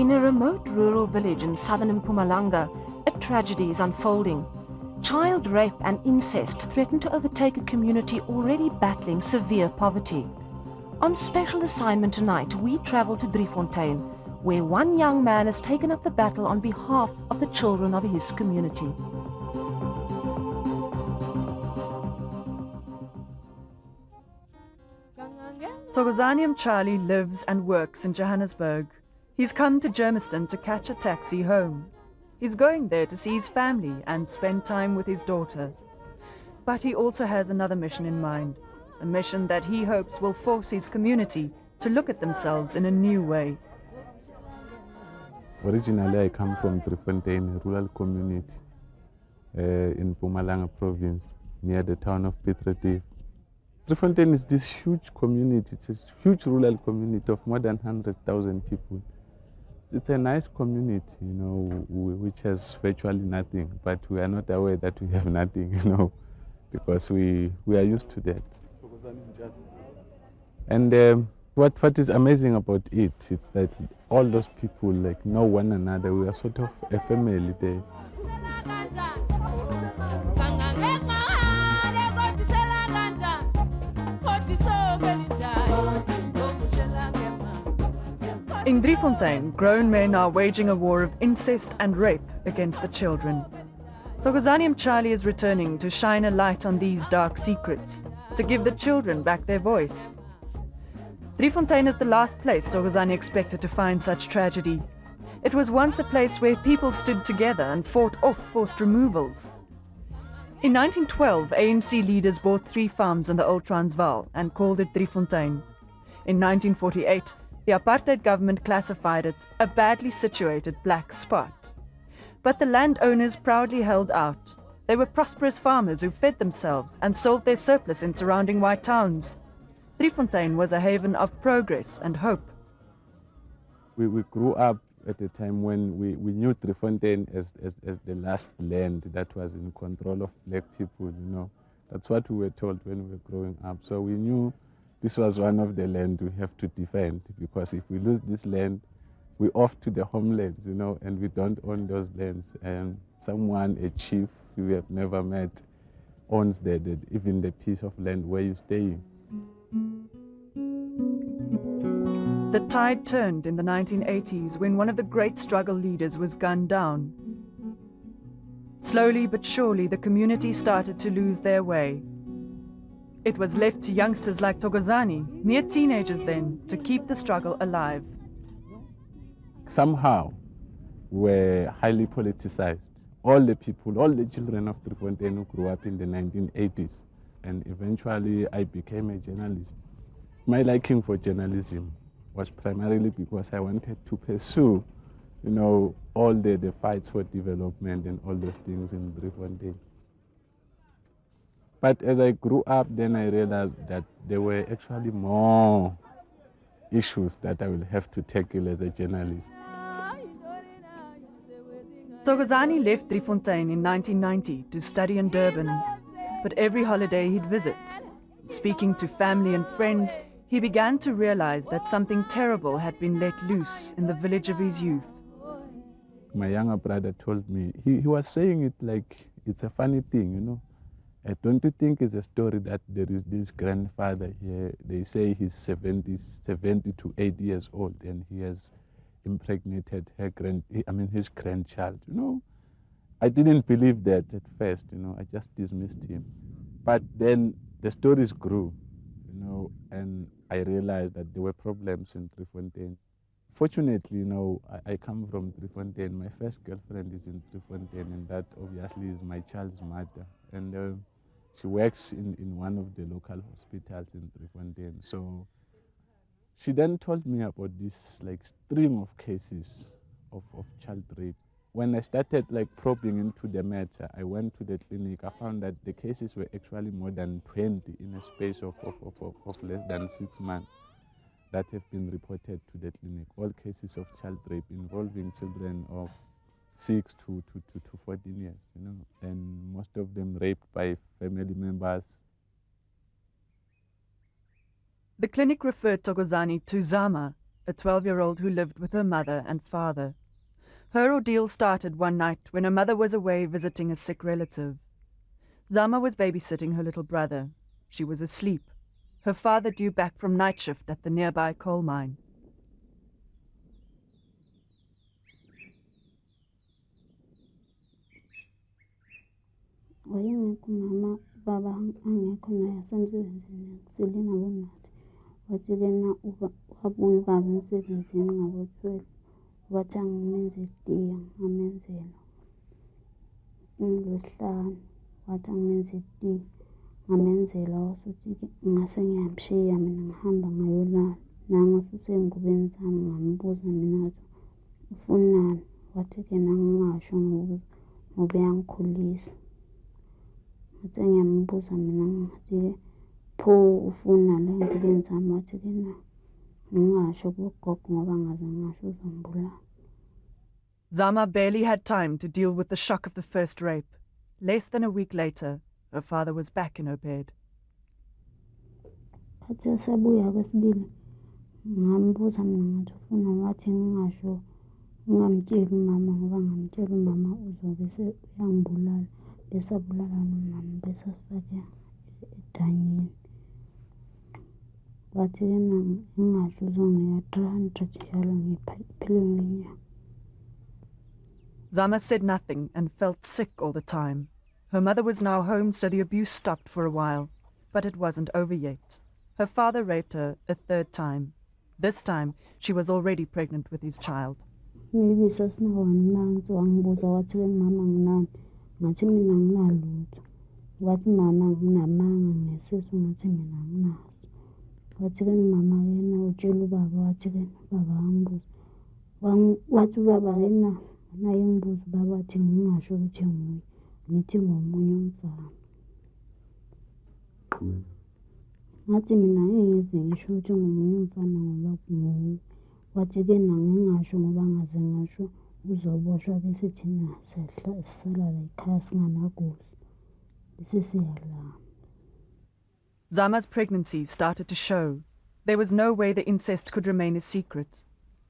In a remote rural village in southern Mpumalanga, a tragedy is unfolding. Child rape and incest threaten to overtake a community already battling severe poverty. On special assignment tonight, we travel to Dreifontein, where one young man has taken up the battle on behalf of the children of his community. Anjum Charlie lives and works in Johannesburg. He's come to Germiston to catch a taxi home. He's going there to see his family and spend time with his daughter. But he also has another mission in mind, a mission that he hopes will force his community to look at themselves in a new way. Originally, I come from Prefontaine, a rural community in Mpumalanga province, near the town of Prefontaine. Prefontaine is this huge community, it's a huge rural community of more than 100,000 people. It's a nice community, which has virtually nothing, but we are not aware that we have nothing, because we are used to that. And what is amazing about it is that all those people know one another. We are sort of a family there. In Dreifontein, grown men are waging a war of incest and rape against the children. Anjum Charlie is returning to shine a light on these dark secrets, to give the children back their voice. Dreifontein is the last place Anjum expected to find such tragedy. It was once a place where people stood together and fought off forced removals. In 1912, ANC leaders bought 3 farms in the Old Transvaal and called it Dreifontein. In 1948, the Apartheid government classified it a badly situated black spot. But the landowners proudly held out. They were prosperous farmers who fed themselves and sold their surplus in surrounding white towns. Dreifontein was a haven of progress and hope. We grew up at a time when we knew Dreifontein as the last land that was in control of black people, That's what we were told when we were growing up. So we knew this was one of the land we have to defend, because if we lose this land, we're off to the homelands, and we don't own those lands. And someone, a chief we have never met, owns even the piece of land where you're staying. The tide turned in the 1980s when one of the great struggle leaders was gunned down. Slowly but surely, the community started to lose their way. It was left to youngsters like Thokozani, mere teenagers then, to keep the struggle alive. Somehow, we're highly politicized. All the people, all the children of Prefontaine who grew up in the 1980s. And eventually, I became a journalist. My liking for journalism was primarily because I wanted to pursue, all the fights for development and all those things in Prefontaine. But as I grew up, then I realized that there were actually more issues that I will have to tackle as a journalist. Thokozani left Dreifontein in 1990 to study in Durban, but every holiday he'd visit. Speaking to family and friends, he began to realize that something terrible had been let loose in the village of his youth. My younger brother told me, he was saying it like it's a funny thing, Don't you think it's a story that there is this grandfather here, they say he's 70 to 80 years old, and he has impregnated his grandchild, I didn't believe that at first, I just dismissed him. But then the stories grew, and I realized that there were problems in Prefontaine. Fortunately, I come from Prefontaine. My first girlfriend is in Prefontaine, and that obviously is my child's mother. And she works in one of the local hospitals in Prefontaine. So she then told me about this stream of cases of child rape. When I started probing into the matter, I went to the clinic. I found that the cases were actually more than 20 in a space of less than 6 months that have been reported to the clinic. All cases of child rape involving children of 6 to 14 years, and most of them raped by family members. The clinic referred Thokozani to Zama, a 12-year-old who lived with her mother and father. Her ordeal started one night when her mother was away visiting a sick relative. Zama was babysitting her little brother. She was asleep, her father due back from night shift at the nearby coal mine. Wayengekho mama baba angekho naye asemsebenzini kusile nabonathi wathi-ke na wabuya ubaba emsebenzini ngabo-12 wathi angimenze itiya ngamenzela ngolwesihlanu wathi angimenze itiya ngamenzela wasuthi-ke ngase ngiyamshiya mina ngihamba ngayolala nangasusengubeni zami ngambuza mina wathi ufunani wathi-ke nangingasho ngoba uyangikhulisa wathi ngiyambuza mina ngathi-ke pho ufuna la empilweni zami wathi-ke na ngingasho kugogo ngoba ngaze ngasho uzombulala. Zama barely had time to deal with the shock of the first rape. Less than a week later, her father was back in her bed. Athi asabuya kwesibili ngambuza mina ngathi ufuna wathi ngingasho ngingamtsheli umama ngoba ngamtshela umama uzobe uyangibulala bese abulala nomama bese asifake edanyeni. Wathi-ke na ngingasho uzonginika 300 njalo ngiphelelwe inyanga. Zama said nothing and felt sick all the time. Her mother was now home, so the abuse stopped for a while. But it wasn't over yet. Her father raped her a third time. This time, she was already pregnant with his child. Maybe sasinawana manzi wangibuza wathi-ke mama nginani ngathi mina anginalutho. Wathi mama nginamanga nesisu ngathi mina anginaso. Wathi-ke mama-ke na utshela ubaba wathi-ke ubaba wangibuza. Wathi ubaba-ke na naye ngibuza ubaba wathi ngingasho ukuthi nguye ngithi ngomunye umfana. Ngathi mina ngize ngisho ukuthi ngomunye umfana ngoba nguye. Wathi-ke na ngingasho ngoba ngaze ngasho uzoboshwa bese thina sisala la ekhaya singanakudla bese siyalala. Zama's pregnancy started to show. There was no way the incest could remain a secret.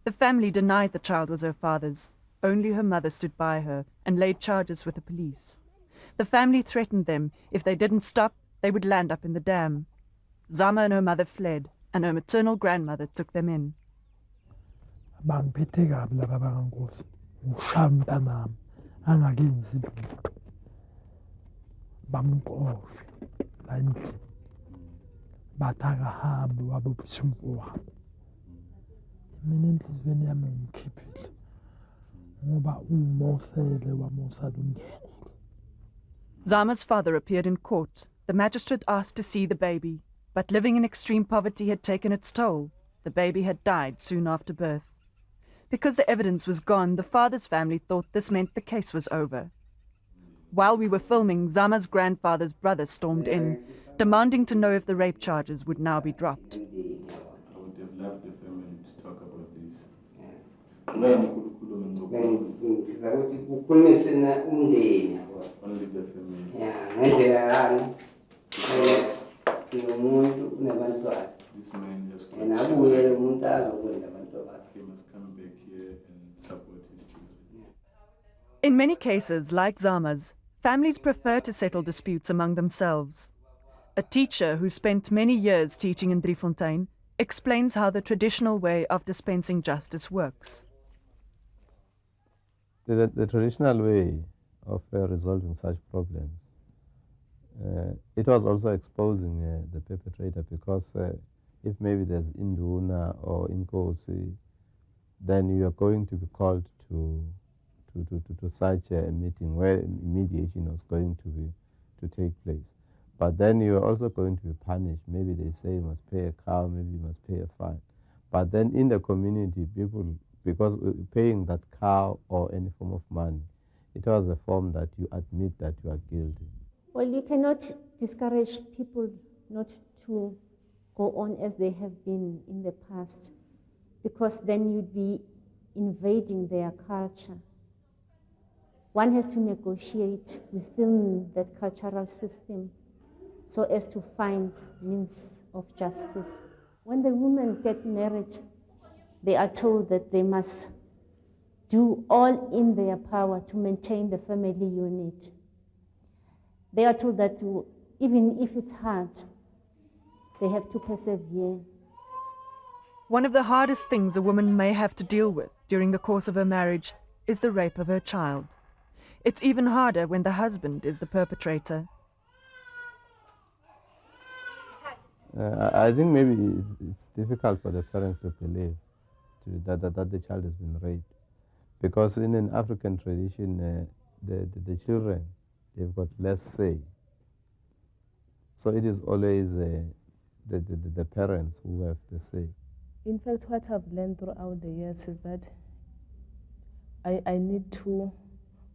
The family denied the child was her father's. Only her mother stood by her and laid charges with the police. The family threatened them. If they didn't stop, they would land up in the dam. Zama and her mother fled, and her maternal grandmother took them in. Bangiphethe kabi laba bangankosi ngishaya umntanami angakenzi lutho bamqoshe la endlini bathi akahambe wabophisa umfowabo. Mina enhliziyweni yami ngimkhiphile ngoba ungimosele wamosala umzukulu. Zama's father appeared in court. The magistrate asked to see the baby, but living in extreme poverty had taken its toll. The baby had died soon after birth. Because the evidence was gone, the father's family thought this meant the case was over. While we were filming, Zama's grandfather's brother stormed in, demanding to know if the rape charges would now be dropped. I would have loved the family to talk about this. Only the family. This man just he must come back here and support his children. In many cases, like Zama's, families prefer to settle disputes among themselves. A teacher who spent many years teaching in Dreifontein explains how the traditional way of dispensing justice works. The traditional way of resolving such problems, it was also exposing the perpetrator, because if maybe there's induna or inkosi, then you are going to be called to such a meeting where mediation was going to take place. But then you are also going to be punished. Maybe they say you must pay a cow, maybe you must pay a fine. But then in the community, people, because paying that cow or any form of money, it was a form that you admit that you are guilty. Well, you cannot discourage people not to go on as they have been in the past, because then you'd be invading their culture. One has to negotiate within that cultural system so as to find means of justice. When the women get married, They are told that they must do all in their power to maintain the family unit. They are told that even if it's hard, they have to persevere. One of the hardest things a woman may have to deal with during the course of her marriage is the rape of her child. It's even harder when the husband is the perpetrator. I think maybe it's difficult for the parents to believe that the child has been raped. Because in an African tradition, the children, they've got less say. So it is always the parents who have the say. In fact, what I've learned throughout the years is that I need to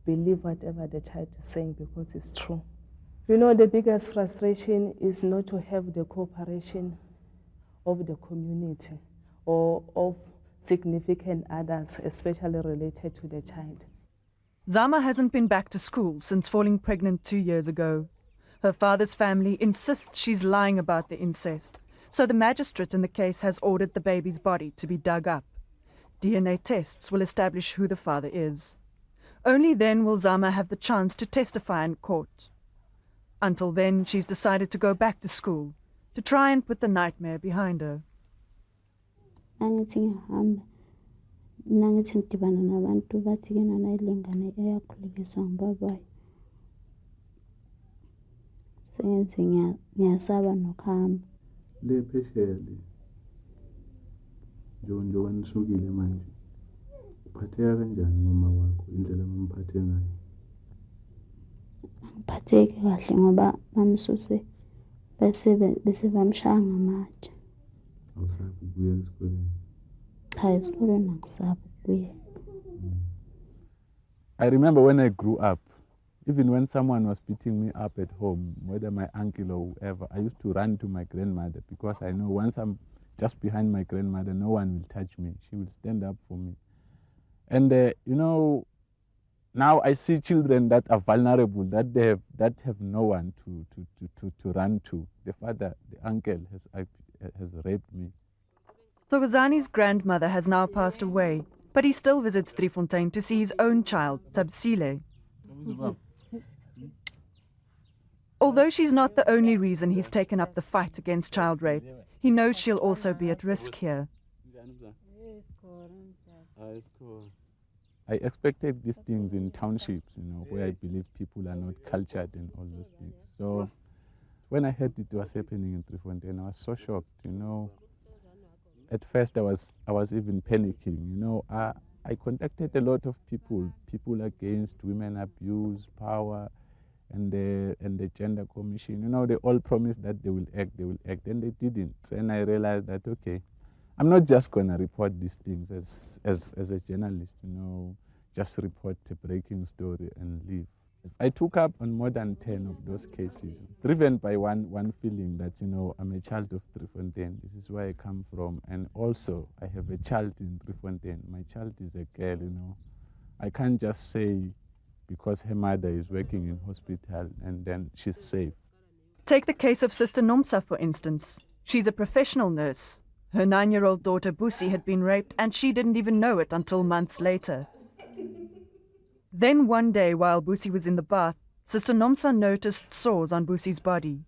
believe whatever the child is saying because it's true. You know, the biggest frustration is not to have the cooperation of the community or of significant others, especially related to the child. Zama hasn't been back to school since falling pregnant 2 years ago. Her father's family insists she's lying about the incest, so the magistrate in the case has ordered the baby's body to be dug up. DNA tests will establish who the father is. Only then will Zama have the chance to testify in court. Until then, she's decided to go back to school, to try and put the nightmare behind her. Nangithi ngihamba nangithi ngidibana nabantu bathi ke nana ilingane eyakhuliswa ngubabayo sengenze ngiyasaba nokuhamba le phesheya le njengoba nisukile manje uphatheka kanjani ngoma wakho indlela mamphathe ngayo? Angiphatheki kahle ngoba bamsuse bese bamshaya ngamatshe. Awusabi ukuya esikoleni? Cha, esikoleni angisabi ukuya. I remember when I grew up, even when someone was beating me up at home, whether my uncle or whoever, I used to run to my grandmother because I know once I'm just behind my grandmother, no one will touch me. She will stand up for me. And you know, now I see children that are vulnerable, that have no one to run to. The father, the uncle has raped me. Thokozani's grandmother has now passed away, but he still visits Dreifontein to see his own child, Tabsile. Although she's not the only reason he's taken up the fight against child rape, he knows she'll also be at risk here. I expected these things in townships, you know, where I believe people are not cultured and all those things. So when I heard it was happening in Prefontaine, I was so shocked, you know. At first I was even panicking, you know. I contacted a lot of people against women abuse, power, and the gender commission. You know, they all promised that they will act, and they didn't. And I realized that, okay, I'm not just going to report these things as a journalist, you know, just report a breaking story and leave. I took up on more than 10 of those cases, driven by one feeling that, you know, I'm a child of Prefontaine. This is where I come from. And also, I have a child in Prefontaine. My child is a girl, you know. I can't just say because her mother is working in hospital and then she's safe. Take the case of Sister Numsa, for instance. She's a professional nurse. Her 9-year-old daughter Busi had been raped and she didn't even know it until months later. Then one day while Busi was in the bath, Sister Numsa noticed sores on Busi's body.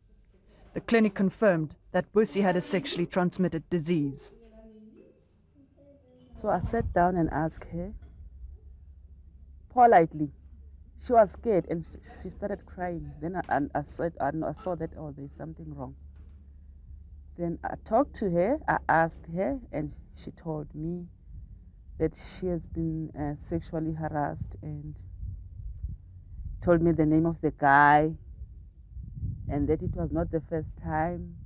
The clinic confirmed that Busi had a sexually transmitted disease. So I sat down and asked her politely. She was scared and she started crying. Then I saw that, oh, there's something wrong. Then I talked to her, I asked her, and she told me that she has been sexually harassed and told me the name of the guy and that it was not the first time.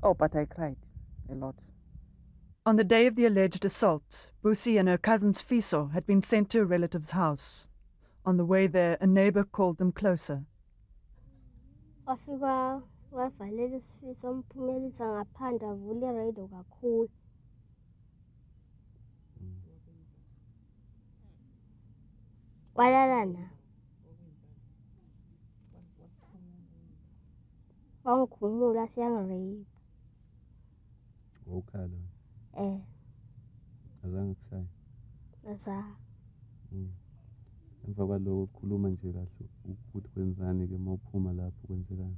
Oh, but I cried a lot. On the day of the alleged assault, Busi and her cousin's Fiso had been sent to a relative's house. On the way there, a neighbour called them closer. Wafika wavalele isifiso wamphumelisa ngaphandle avule iredio kakhulu. Walala na. Wangikhumula siyangireyipha. Ukhala. Azange kushaye. Azange. Emva kwaloko khuluma nje kahle ukuthi kwenzani ke mawuphuma lapho kwenzekani.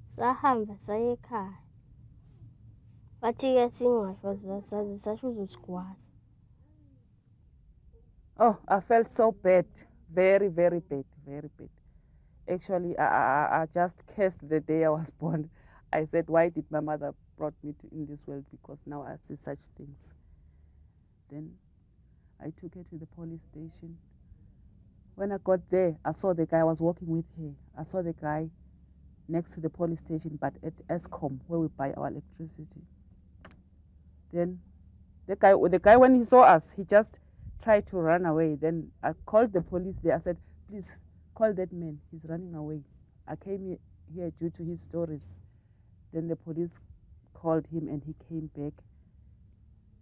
Sahamba saya ekhaya. Bathi-ke singasho saze sasho uzosigwaza. Oh, I felt so bad. Very, very bad. Very bad. Actually, I just cursed the day I was born. I said, why did my mother brought me in this world? Because now I see such things. Then I took her to the police station. When I got there, I saw the guy I was walking with her. I saw the guy next to the police station, but at Eskom, where we buy our electricity. Then the guy, when he saw us, he just tried to run away. Then I called the police there. I said, please call that man. He's running away. I came here due to his stories. Then the police called him and he came back.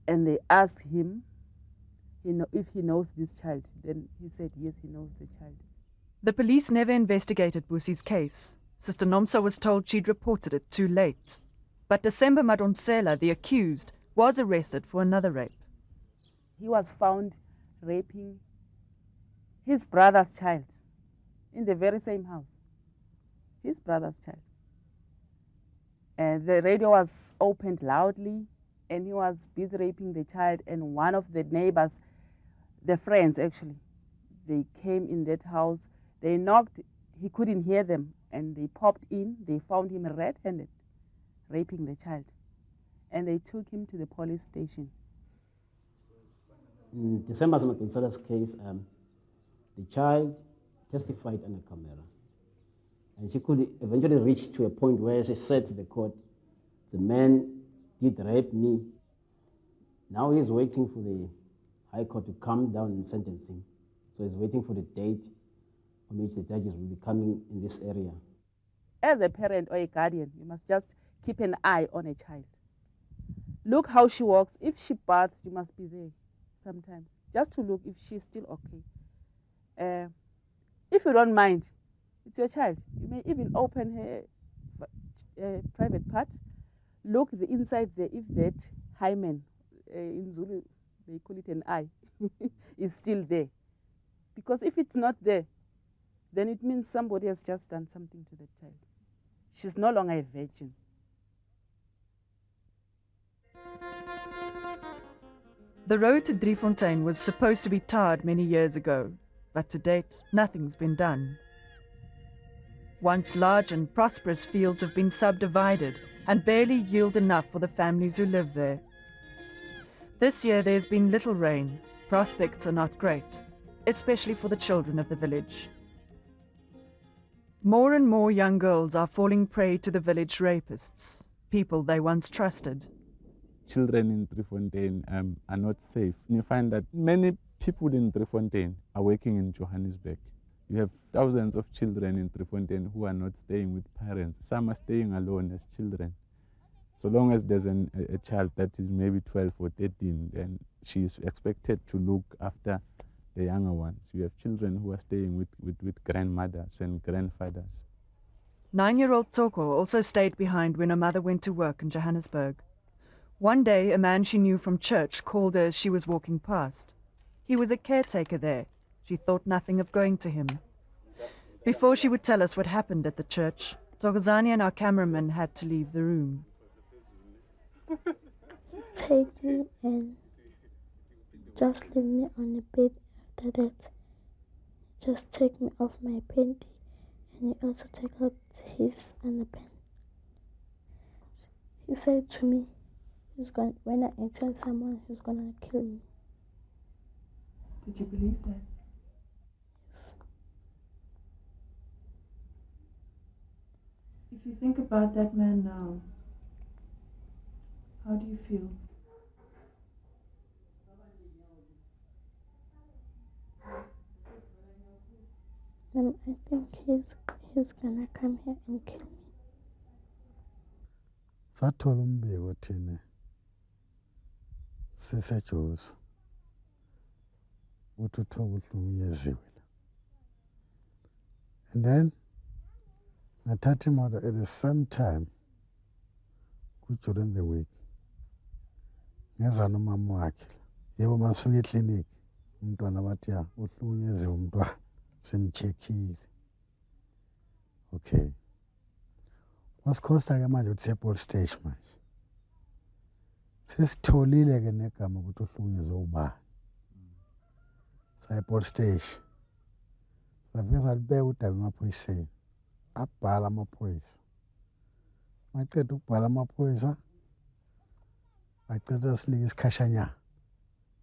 And they asked him if he knows this child. Then he said, yes, he knows the child. The police never investigated Busi's case. Sister Numsa was told she'd reported it too late. But December Madonsela, the accused, was arrested for another rape. He was found raping his brother's child in the very same house. His brother's child. And the radio was opened loudly, and he was busy raping the child. And one of the neighbors, the friends actually, they came in that house. They knocked, he couldn't hear them, and they popped in. They found him red-handed, raping the child. And they took him to the police station. In December Madonsela's case, the child testified on a camera. And she could eventually reach to a point where she said to the court, the man did rape me. Now he's waiting for the High Court to come down and sentence him. So he's waiting for the date on which the judges will be coming in this area. As a parent or a guardian, you must just keep an eye on a child. Look how she walks. If she baths, you must be there sometimes, just to look if she's still okay. If you don't mind, it's your child. You may even open her private part. Look the inside there, if that hymen, in Zulu, they call it an eye, is still there. Because if it's not there, then it means somebody has just done something to that child. She's no longer a virgin. The road to Dreifontein was supposed to be tarred many years ago, but to date, nothing's been done. Once large and prosperous fields have been subdivided and barely yield enough for the families who live there. This year there's been little rain. Prospects are not great, especially for the children of the village. More and more young girls are falling prey to the village rapists, people they once trusted. Children in Prefontaine are not safe. You find that many people in Prefontaine are working in Johannesburg. You have thousands of children in Prefontaine who are not staying with parents. Some are staying alone as children. So long as there's a child that is maybe 12 or 13, then she is expected to look after the younger ones. You have children who are staying with grandmothers and grandfathers. 9-year-old Toko also stayed behind when her mother went to work in Johannesburg. One day, a man she knew from church called her as she was walking past. He was a caretaker there. She thought nothing of going to him. Before she would tell us what happened at the church, Thokozani and our cameraman had to leave the room. Take me and just leave me on the bed. After that, just take me off my panty, and he also take out his underpants. He said to me, when I tell someone, he's gonna kill me. Did you believe that? Yes. If you think about that man now, how do you feel? I think he's gonna come here and kill me. Sathola umbiko thina sisejozi uthi uThoko uhlukunyeziwe. And then ngathatha imoto at the same time during the week ngeza nomama wakhe yebo masifika eklinikhi umntwana bathi ya uhlukunyeziwe umntwana simcheckile. Okay, kwasikhosta ke manje ukuthi siye-police station manje sesitholile ke negama ukuthi uhlukunyezwe ubani. Saya e-police station safike salibeka udaba emaphoyiseni abhala amaphoyisa. Maqeda ukubhala amaphoyisa bacela sinike isikhashanyana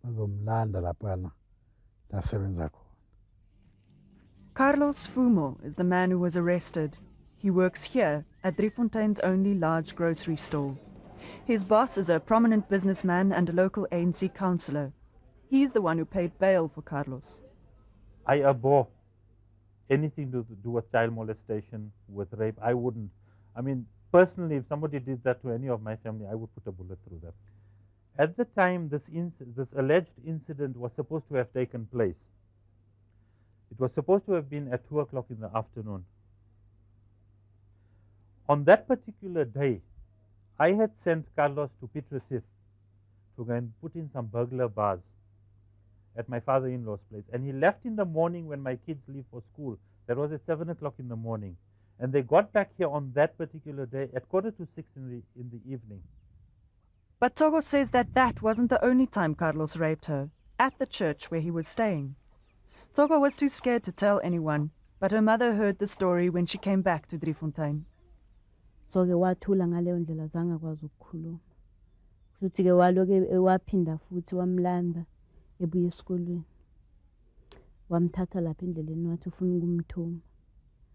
bazomlanda laphana la sebenza khona. Carlos Fumo is the man who was arrested. He works here at Dreifontein's only large grocery store. His boss is a prominent businessman and a local ANC councillor. He's the one who paid bail for Carlos. I abhor anything to do with child molestation, with rape. I wouldn't. I mean, personally, if somebody did that to any of my family, I would put a bullet through them. At the time this alleged incident was supposed to have taken place, it was supposed to have been at 2 o'clock in the afternoon. On that particular day, I had sent Carlos to Prefontaine to go and put in some burglar bars at my father-in-law's place. And he left in the morning when my kids leave for school. That was at 7 o'clock in the morning. And they got back here on that particular day at 5:45 in the evening. But Toko says that wasn't the only time Carlos raped her, at the church where he was staying. Toko was too scared to tell anyone, but her mother heard the story when she came back to Dreifontein. So ke wathula ngaleyo ndlela zange akwazi ukukhuluma. Futhi ke waloke waphinda futhi wamlanda ebuye esikolweni. Wamthatha lapha endleleni wathi ufuna ukumthuma.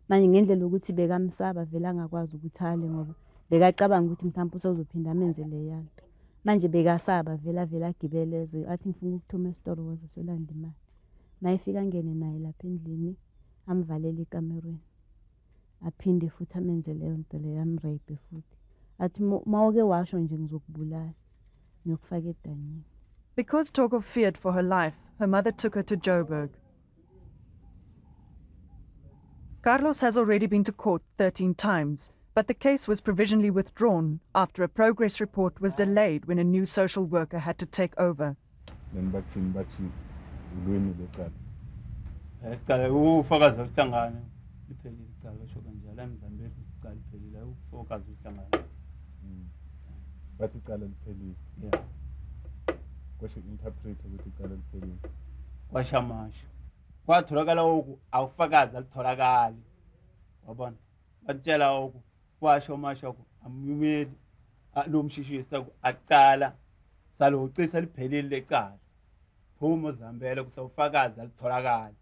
Manje ngendlela ukuthi bekamsaba vele angakwazi ukuthi ale ngoba bekacabanga ukuthi mhlawumbe usozophinda amenze leyanto. Manje bekasaba vele agibeleze athi ngifuna ukuthuma esitoro waze solanda imali. Mayifika ngene naye lapha endlini amvalela ikamerweni. Aphinde futhi amenze leyo nto leyo amrape futhi. Athi mawuke washo nje ngizokubulala ngiyokufaka edanyeni. Because Toko feared for her life, her mother took her to Joburg. Carlos has already been to court 13 times, but the case was provisionally withdrawn after a progress report was delayed when a new social worker had to take over. Washamasha kwatholakala oku awufakazi alitholakali wabona batshela oku washomasha oku amumeli lo mshishisa aqala salo ucisa liphelile lecala Fumo zambele kusawufakazi alitholakali.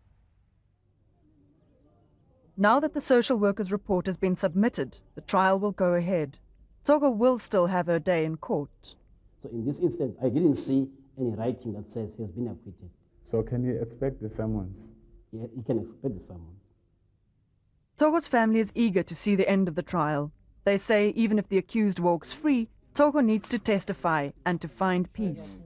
Now that the social worker's report has been submitted, the trial will go ahead. Toko will still have her day in court. So in this instance, I didn't see any writing that says he has been acquitted. So can you expect the summons? Yeah, you can expect the summons. Toko's family is eager to see the end of the trial. They say even if the accused walks free, Toko needs to testify and to find peace.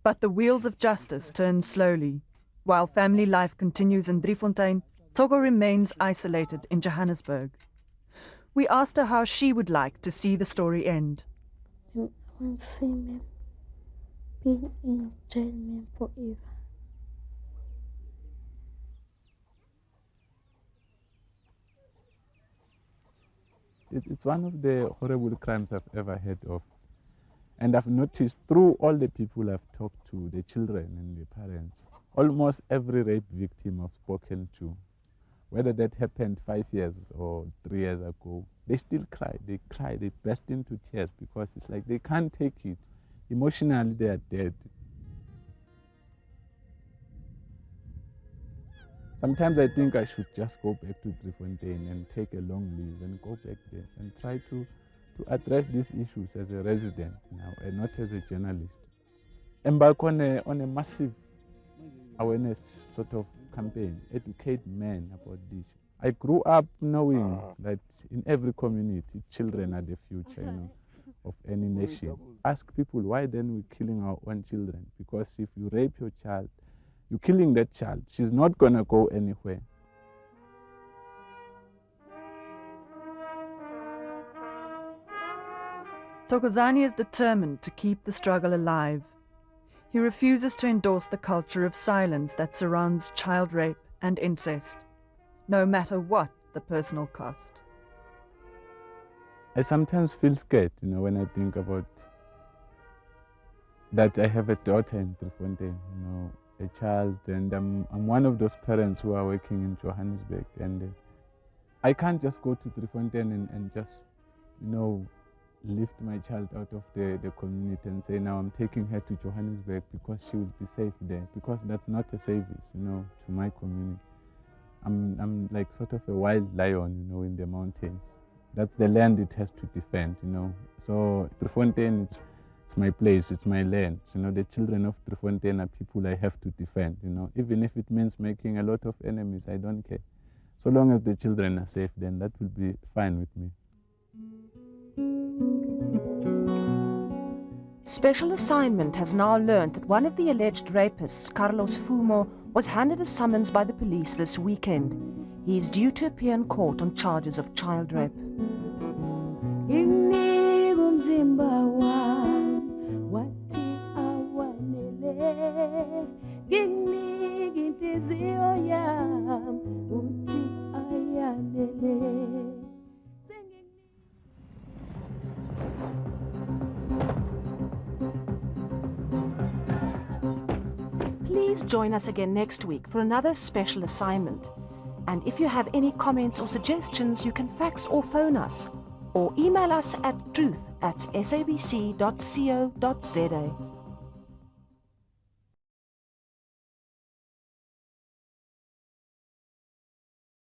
But the wheels of justice turn slowly. While family life continues in Dreifontein, Toko remains isolated in Johannesburg. We asked her how she would like to see the story end. I want to see me being in Journeyman forever. It's one of the horrible crimes I've ever heard of. And I've noticed through all the people I've talked to, the children and the parents, almost every rape victim I've spoken to, whether that happened 5 years or 3 years ago, they still cry, they burst into tears because it's like they can't take it. Emotionally, they are dead. Sometimes I think I should just go back to Prefontaine and take a long leave and go back there and try to address these issues as a resident now and not as a journalist. Embark on a massive awareness sort of campaign, educate men about this. I grew up knowing that in every community, children are the future, of any nation. Ask people why then we're killing our own children, because if you rape your child, you're killing that child. She's not gonna go anywhere. Thokozani is determined to keep the struggle alive. He refuses to endorse the culture of silence that surrounds child rape and incest, no matter what the personal cost. I sometimes feel scared, when I think about that I have a daughter in Prefontaine, a child, and I'm one of those parents who are working in Johannesburg, and I can't just go to Prefontaine and just, lift my child out of the community and say, now I'm taking her to Johannesburg because she will be safe there, because that's not a service, to my community. I'm like sort of a wild lion, in the mountains. That's the land it has to defend, So Prefontaine, it's my place, it's my land. The children of Prefontaine are people I have to defend, Even if it means making a lot of enemies, I don't care. So long as the children are safe, then that will be fine with me. Special Assignment has now learned that one of the alleged rapists, Carlos Fumo, was handed a summons by the police this weekend. He is due to appear in court on charges of child rape. Please join us again next week for another special assignment. And if you have any comments or suggestions, you can fax or phone us, or email us at truth@sabc.co.za.